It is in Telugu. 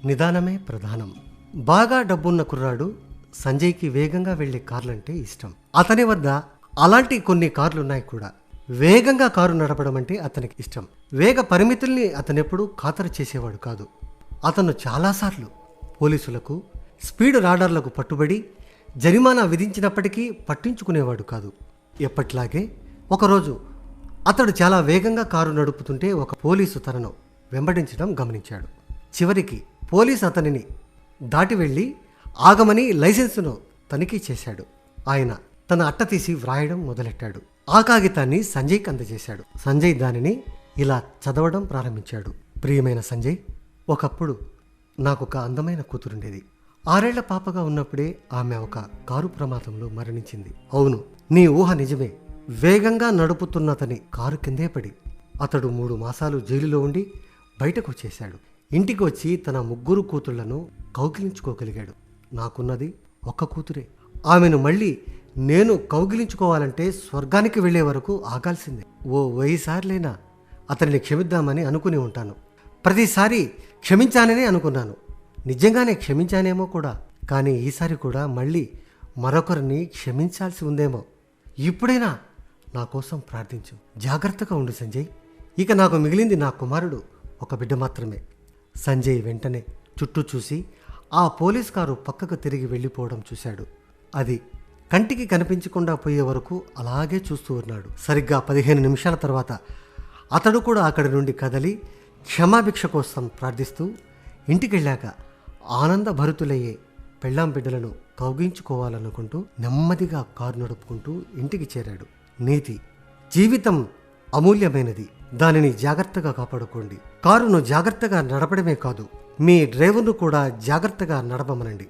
నిదానమే ప్రధానం. బాగా డబ్బున్న కుర్రాడు సంజయ్కి వేగంగా వెళ్లే కార్లంటే ఇష్టం. అతని వద్ద అలాంటి కొన్ని కార్లున్నాయి కూడా. వేగంగా కారు నడపడం అంటే అతనికి ఇష్టం. వేగ పరిమితుల్ని అతనెప్పుడూ ఖాతరు చేసేవాడు కాదు. అతను చాలాసార్లు పోలీసులకు, స్పీడ్ రాడార్లకు పట్టుబడి జరిమానా విధించినప్పటికీ పట్టించుకునేవాడు కాదు. ఎప్పట్లాగే ఒకరోజు అతడు చాలా వేగంగా కారు నడుపుతుంటే ఒక పోలీసు తనను వెంబడించడం గమనించాడు. చివరికి పోలీసు అతనిని దాటి వెళ్ళి ఆగమని లైసెన్సును తనిఖీ చేశాడు. ఆయన తన అట్ట తీసి వ్రాయడం మొదలెట్టాడు. ఆ కాగితాన్ని సంజయ్కి అందజేశాడు. సంజయ్ దానిని ఇలా చదవడం ప్రారంభించాడు. ప్రియమైన సంజయ్, ఒకప్పుడు నాకొక అందమైన కూతురుండేది. 6 ఏళ్ల పాపగా ఉన్నప్పుడే ఆమె ఒక కారు ప్రమాదంలో మరణించింది. అవును, నీ ఊహ నిజమే. వేగంగా నడుపుతున్నతని కారు కిందే పడి అతడు 3 మాసాలు జైలులో ఉండి బయటకు వచ్చేశాడు. ఇంటికి వచ్చి తన 3 కూతుళ్లను కౌగిలించుకోగలిగాడు. నాకున్నది ఒక్క కూతురే. ఆమెను మళ్ళీ నేను కౌగిలించుకోవాలంటే స్వర్గానికి వెళ్లే వరకు ఆగాల్సిందే. ఓ 1000 సార్లైనా అతనిని క్షమిద్దామని అనుకుని ఉంటాను. ప్రతిసారి క్షమించాననే అనుకున్నాను. నిజంగానే క్షమించానేమో కూడా. కానీ ఈసారి కూడా మళ్ళీ మరొకరిని క్షమించాల్సి ఉందేమో. ఇప్పుడైనా నా కోసం ప్రార్థించు. జాగ్రత్తగా ఉండు సంజయ్. ఇక నాకు మిగిలింది నా కుమారుడు ఒక బిడ్డ మాత్రమే. సంజయ్ వెంటనే చుట్టూ చూసి ఆ పోలీస్ కారు పక్కకు తిరిగి వెళ్ళిపోవడం చూశాడు. అది కంటికి కనిపించకుండా పోయే వరకు అలాగే చూస్తూ ఉన్నాడు. సరిగ్గా 15 నిమిషాల తర్వాత అతడు కూడా అక్కడి నుండి కదలి క్షమాభిక్ష కోసం ప్రార్థిస్తూ ఇంటికెళ్ళాక ఆనందభరితులయ్యే పెళ్ళాం బిడ్డలను కౌగించుకోవాలనుకుంటూ నెమ్మదిగా కారు నడుపుకుంటూ ఇంటికి చేరాడు. నీతి: జీవితం అమూల్యమైనది. దానిని జాగ్రత్తగా కాపాడుకోండి. కారును జాగ్రత్తగా నడపడమే కాదు, మీ డ్రైవర్ను కూడా జాగ్రత్తగా నడపమనండి.